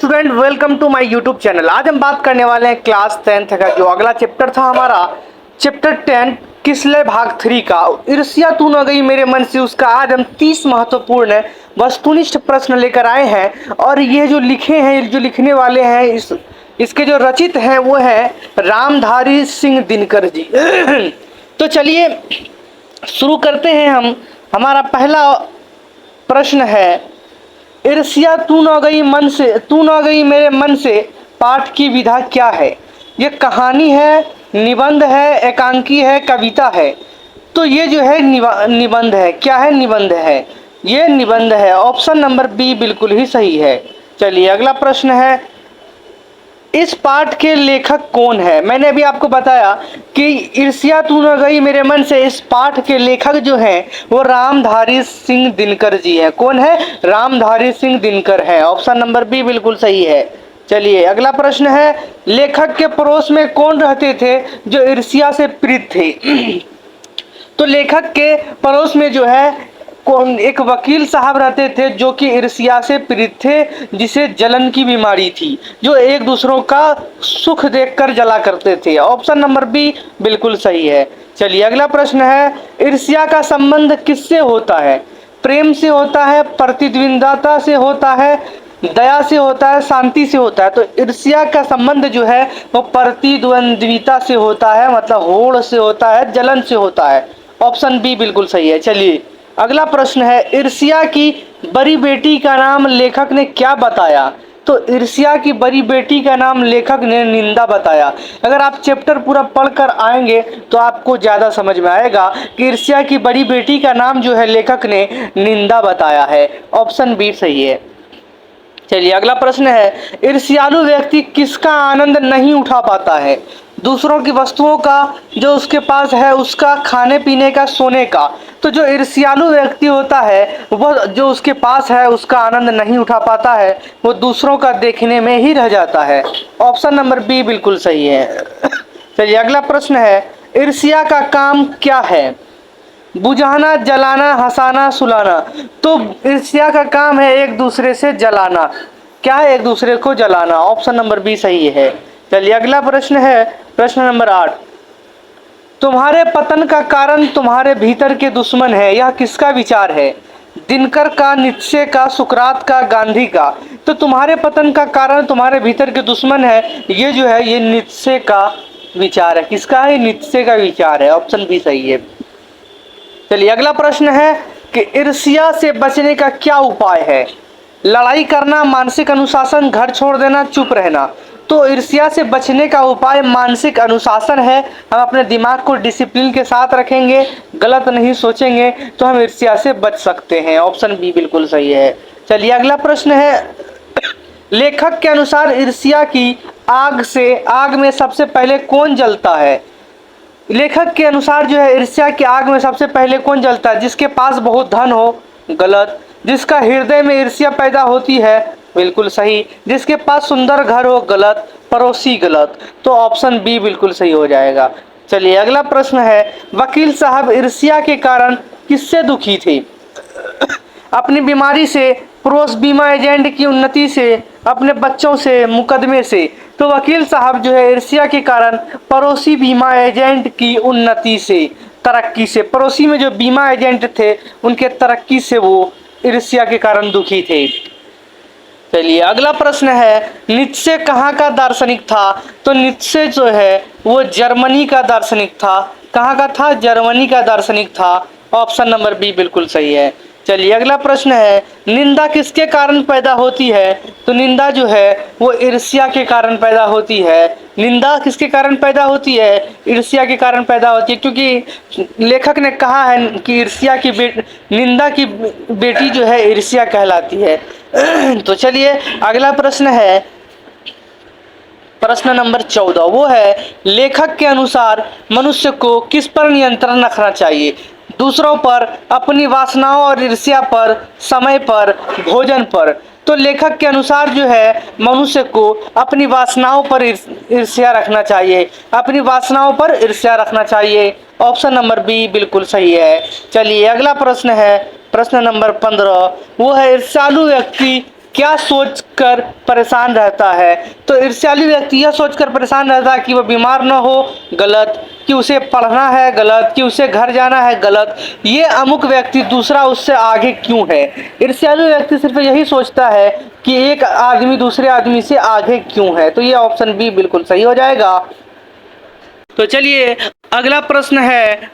Student, welcome to my YouTube channel. आज हम बात करने वाले हैं क्लास 10th का जो अगला चैप्टर था हमारा चैप्टर 10 किसलय भाग 3 का ईर्ष्या तू न गई मेरे मन से। उसका आज हम 30 महत्वपूर्ण वस्तुनिष्ठ प्रश्न लेकर आए हैं और ये जो लिखे हैं, जो लिखने वाले हैं, इसके जो रचित हैं वो है रामधारी सिंह दिनकर जी। तो चलिए शुरू करते हैं। हमारा पहला प्रश्न है, ईर्ष्या तू न गई मन से, तू न गई मेरे मन से पाठ की विधा क्या है। ये कहानी है, निबंध है, एकांकी है, कविता है। तो ये जो है निबंध है। क्या है? निबंध है। ये निबंध है। ऑप्शन नंबर बी बिल्कुल ही सही है। चलिए अगला प्रश्न है, इस पाठ के लेखक कौन है। मैंने अभी आपको बताया कि ईर्ष्या तू न गई मेरे मन से, इस पाठ के लेखक जो हैं वो रामधारी सिंह दिनकर जी हैं। कौन है? रामधारी सिंह दिनकर है। ऑप्शन नंबर बी बिल्कुल सही है। चलिए अगला प्रश्न है, लेखक के पड़ोस में कौन रहते थे जो ईर्ष्या से पीड़ित थे। तो लेखक के पड़ोस में जो है एक वकील साहब रहते थे जो कि ईर्ष्या से पीड़ित थे, जिसे जलन की बीमारी थी, जो एक दूसरों का सुख देखकर जला करते थे। ऑप्शन नंबर बी बिल्कुल सही है। चलिए अगला प्रश्न है, ईर्ष्या का संबंध किससे होता है। प्रेम से होता है, प्रतिद्वंद्विता से होता है, दया से होता है, शांति से होता है। तो ईर्ष्या का संबंध जो है वो प्रतिद्वंद्विता से होता है, मतलब होड़ से होता है, जलन से होता है। ऑप्शन बी बिल्कुल सही है। चलिए अगला प्रश्न है, ईर्ष्या की बड़ी बेटी का नाम लेखक ने क्या बताया। तो ईर्ष्या की बड़ी बेटी का नाम लेखक ने निंदा बताया। अगर आप चैप्टर पूरा पढ़कर आएंगे तो आपको ज़्यादा समझ में आएगा कि ईर्ष्या की बड़ी बेटी का नाम जो है लेखक ने निंदा बताया है। ऑप्शन बी सही है। चलिए अगला प्रश्न है, ईर्ष्यालु व्यक्ति किसका आनंद नहीं उठा पाता है। दूसरों की वस्तुओं का, जो उसके पास है, उसका, खाने पीने का, सोने का। तो जो ईर्ष्यालु व्यक्ति होता है वह जो उसके पास है उसका आनंद नहीं उठा पाता है, वो दूसरों का देखने में ही रह जाता है। ऑप्शन नंबर बी बिल्कुल सही है। चलिए अगला प्रश्न है, ईर्ष्या का काम क्या है। बुझाना, जलाना, हंसाना, सुलाना। तो ईर्ष्या का काम है एक दूसरे से जलाना। क्या है? एक दूसरे को जलाना। ऑप्शन नंबर बी सही है। चलिए अगला प्रश्न है, प्रश्न नंबर 8, तुम्हारे पतन का कारण तुम्हारे भीतर के दुश्मन है, यह किसका विचार है। दिनकर का, नीत्शे का, सुकरात का, गांधी का। तो तुम्हारे पतन का कारण तुम्हारे भीतर के दुश्मन है, ये जो है ये नीत्शे का विचार है। किसका है? नीत्शे का विचार है। ऑप्शन बी सही है। चलिए अगला प्रश्न है कि ईर्ष्या से बचने का क्या उपाय है। लड़ाई करना, मानसिक अनुशासन, घर छोड़ देना, चुप रहना। तो ईर्ष्या से बचने का उपाय मानसिक अनुशासन है। हम अपने दिमाग को डिसिप्लिन के साथ रखेंगे, गलत नहीं सोचेंगे तो हम ईर्ष्या से बच सकते हैं। ऑप्शन बी बिल्कुल सही है। चलिए अगला प्रश्न है, लेखक के अनुसार ईर्ष्या की आग में सबसे पहले कौन जलता है। लेखक के अनुसार जो है ईर्ष्या की आग में सबसे पहले कौन जलता है। जिसके पास बहुत धन हो, गलत। जिसका हृदय में ईर्ष्या पैदा होती है, बिल्कुल सही। जिसके पास सुंदर घर हो, गलत। पड़ोसी, गलत। तो ऑप्शन बी बिल्कुल सही हो जाएगा। चलिए अगला प्रश्न है, वकील साहब ईर्ष्या के कारण किससे दुखी थे। अपनी बीमारी से, पड़ोस बीमा एजेंट की उन्नति से, अपने बच्चों से, मुकदमे से। तो वकील साहब जो है ईर्ष्या के कारण पड़ोसी बीमा एजेंट की उन्नति से, तरक्की से, पड़ोसी में जो बीमा एजेंट थे उनके तरक्की से वो ईर्ष्या के कारण दुखी थे। चलिए अगला प्रश्न है, नीत्शे कहाँ का दार्शनिक था। तो नीत्शे जो है वो जर्मनी का दार्शनिक था। कहाँ का था? जर्मनी का दार्शनिक था। ऑप्शन नंबर बी बिल्कुल सही है। चलिए अगला प्रश्न है, निंदा किसके कारण पैदा होती है। तो निंदा जो है वो ईर्ष्या के कारण पैदा होती है। निंदा किसके कारण पैदा होती है? ईर्ष्या के कारण पैदा होती है, क्योंकि लेखक ने कहा है कि ईर्ष्या की निंदा की बेटी जो है ईर्ष्या कहलाती है। तो चलिए अगला प्रश्न है, प्रश्न नंबर 14, वो है, लेखक के अनुसार मनुष्य को किस पर नियंत्रण रखना चाहिए। दूसरों पर, अपनी वासनाओं और ईर्ष्या पर, समय पर, भोजन पर। तो लेखक के अनुसार जो है मनुष्य को अपनी वासनाओं पर ईर्ष्या रखना चाहिए। अपनी वासनाओं पर ईर्ष्या रखना चाहिए। ऑप्शन नंबर बी बिल्कुल सही है। चलिए अगला प्रश्न है, प्रश्न नंबर 15, वो है, ईर्ष्यालु व्यक्ति क्या सोचकर परेशान रहता है? तो ईर्ष्यालु व्यक्ति यह सोचकर परेशान रहता है कि वह बीमार न हो, गलत। कि उसे पढ़ना है, गलत। कि उसे घर जाना है, गलत। ये अमुक व्यक्ति दूसरा उससे आगे क्यों है? ईर्ष्यालु व्यक्ति सिर्फ यही सोचता है कि एक आदमी दूसरे आदमी से आगे क्यों है। तो ये ऑप्शन बी बिल्कुल सही हो जाएगा। तो चलिए अगला प्रश्न है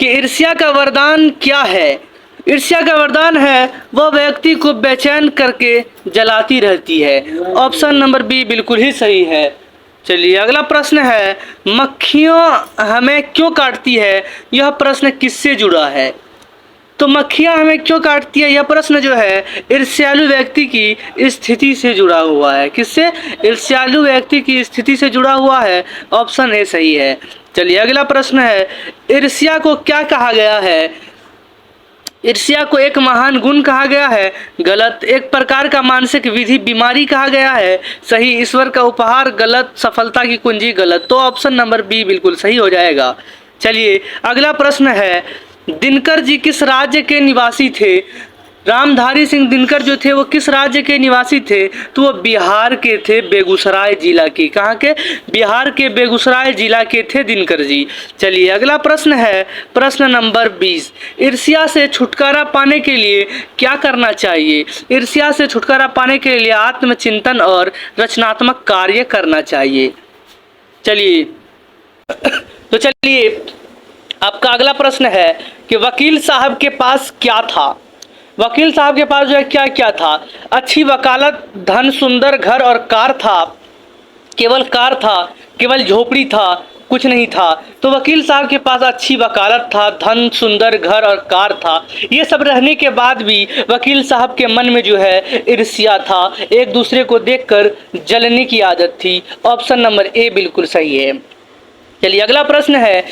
कि ईर्ष्या का वरदान क्या है? ईर्ष्या का वरदान है वह व्यक्ति को बेचैन करके जलाती रहती है। ऑप्शन नंबर बी बिल्कुल ही सही है। चलिए अगला प्रश्न है, मक्खियाँ हमें क्यों काटती है? यह प्रश्न किससे जुड़ा है? तो मक्खियाँ हमें क्यों काटती है, यह प्रश्न जो है ईर्ष्यालु व्यक्ति की स्थिति से जुड़ा हुआ है। किससे? ईर्ष्यालु व्यक्ति की स्थिति से जुड़ा हुआ है। ऑप्शन ए सही है। चलिए अगला प्रश्न है, ईर्ष्या को क्या कहा गया है? ईर्ष्या को एक महान गुण कहा गया है। गलत। एक प्रकार का मानसिक विधि बीमारी कहा गया है। सही। ईश्वर का उपहार। गलत। सफलता की कुंजी। गलत। तो ऑप्शन नंबर बी बिल्कुल सही हो जाएगा। चलिए अगला प्रश्न है, दिनकर जी किस राज्य के निवासी थे? रामधारी सिंह दिनकर जो थे वो किस राज्य के निवासी थे? तो वो बिहार के थे, बेगूसराय जिला के। कहाँ के? बिहार के बेगूसराय जिला के थे दिनकर जी। चलिए अगला प्रश्न है, प्रश्न नंबर 20। ईर्ष्या से छुटकारा पाने के लिए क्या करना चाहिए? ईर्ष्या से छुटकारा पाने के लिए आत्मचिंतन और रचनात्मक कार्य करना चाहिए। चलिए तो चलिए आपका अगला प्रश्न है कि वकील साहब के पास क्या था? वकील साहब के पास जो है क्या क्या था? अच्छी वकालत, धन, सुंदर घर और कार था। केवल कार था, केवल झोपड़ी था, कुछ नहीं था। तो वकील साहब के पास अच्छी वकालत था, धन, सुंदर घर और कार था। ये सब रहने के बाद भी वकील साहब के मन में जो है ईर्ष्या था, एक दूसरे को देखकर जलने की आदत थी। ऑप्शन नंबर ए बिल्कुल सही है। चलिए अगला प्रश्न है,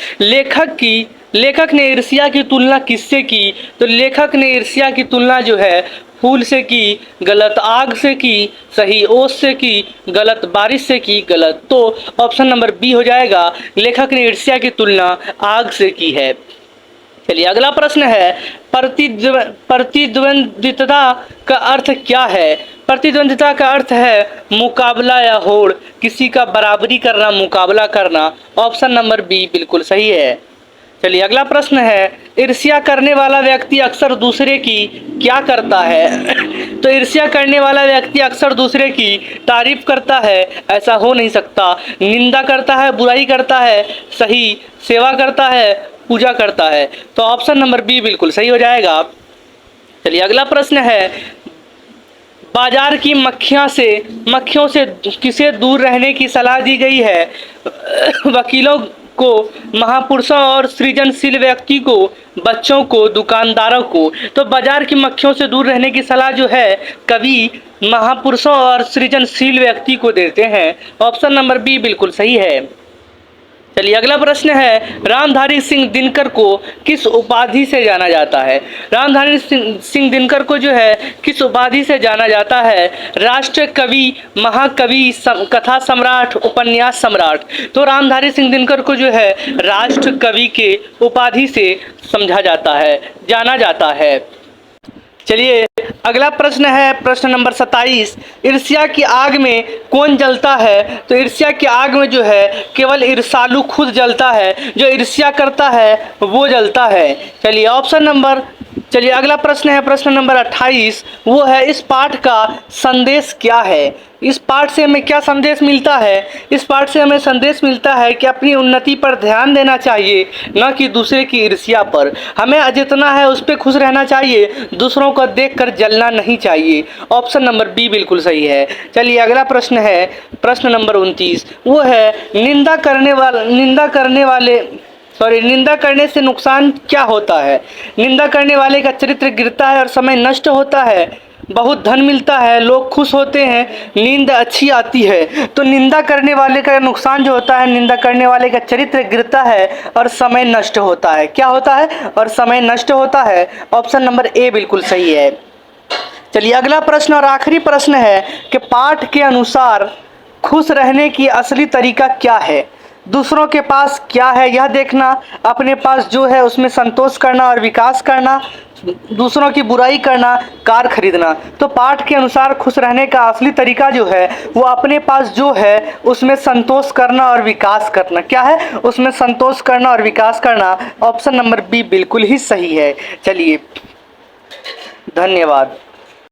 लेखक ने ईर्ष्या की तुलना किससे की? तो लेखक ने ईर्ष्या की तुलना जो है फूल से की। गलत। आग से की। सही। ओस से की। गलत। बारिश से की। गलत। तो ऑप्शन नंबर बी हो जाएगा, लेखक ने ईर्ष्या की तुलना आग से की है। चलिए अगला प्रश्न है, प्रतिद्वंदिता का अर्थ क्या है? प्रतिद्वंदिता का अर्थ है मुकाबला या होड़, किसी का बराबरी करना, मुकाबला करना। ऑप्शन नंबर बी बिल्कुल सही है। चलिए अगला प्रश्न है, ईर्ष्या करने वाला व्यक्ति अक्सर दूसरे की क्या करता है? तो ईर्ष्या करने वाला व्यक्ति अक्सर दूसरे की तारीफ करता है। ऐसा हो नहीं सकता। निंदा करता है, बुराई करता है। सही। सेवा करता है, पूजा करता है। तो ऑप्शन नंबर बी बिल्कुल सही हो जाएगा। चलिए अगला प्रश्न है, बाजार की मक्खियों से किसे दूर रहने की सलाह दी गई है? वकीलों को, महापुरुषों और सृजनशील व्यक्ति को, बच्चों को, दुकानदारों को। तो बाजार की मक्खियों से दूर रहने की सलाह जो है कवि महापुरुषों और सृजनशील व्यक्ति को देते हैं। ऑप्शन नंबर बी बिल्कुल सही है। चलिए अगला प्रश्न है, रामधारी सिंह दिनकर को किस उपाधि से जाना जाता है? रामधारी सिंह दिनकर को जो है किस उपाधि से जाना जाता है? राष्ट्र कवि, महाकवि, कथा सम्राट, उपन्यास सम्राट। तो रामधारी सिंह दिनकर को जो है राष्ट्र कवि के उपाधि से समझा जाता है, जाना जाता है। चलिए अगला प्रश्न है, प्रश्न नंबर 27। ईर्ष्या की आग में कौन जलता है? तो ईर्ष्या की आग में जो है केवल ईर्ष्यालु खुद जलता है, जो ईर्ष्या करता है वो जलता है। चलिए अगला प्रश्न है, प्रश्न नंबर 28। वो है, इस पाठ का संदेश क्या है? इस पाठ से हमें क्या संदेश मिलता है? इस पाठ से हमें संदेश मिलता है कि अपनी उन्नति पर ध्यान देना चाहिए, न कि दूसरे की ईर्ष्या पर। हमें जितना है उस पर खुश रहना चाहिए, दूसरों को देखकर जलना नहीं चाहिए। ऑप्शन नंबर बी बिल्कुल सही है। चलिए अगला प्रश्न है, प्रश्न नंबर 29। वो है, निंदा करने से नुकसान क्या होता है? निंदा करने वाले का चरित्र गिरता है और समय नष्ट होता है। बहुत धन मिलता है, लोग खुश होते हैं, नींद अच्छी आती है। तो निंदा करने वाले का नुकसान जो होता है, निंदा करने वाले का चरित्र गिरता है और समय नष्ट होता है। क्या होता है? और समय नष्ट होता है। ऑप्शन नंबर ए बिल्कुल सही है। चलिए अगला प्रश्न और आखिरी प्रश्न है कि पाठ के अनुसार खुश रहने की असली तरीका क्या है? दूसरों के पास क्या है यह देखना, अपने पास जो है उसमें संतोष करना और विकास करना, दूसरों की बुराई करना, कार खरीदना। तो पाठ के अनुसार खुश रहने का असली तरीका जो है वो अपने पास जो है उसमें संतोष करना और विकास करना। क्या है? उसमें संतोष करना और विकास करना। ऑप्शन नंबर बी बिल्कुल ही सही है। चलिए, धन्यवाद।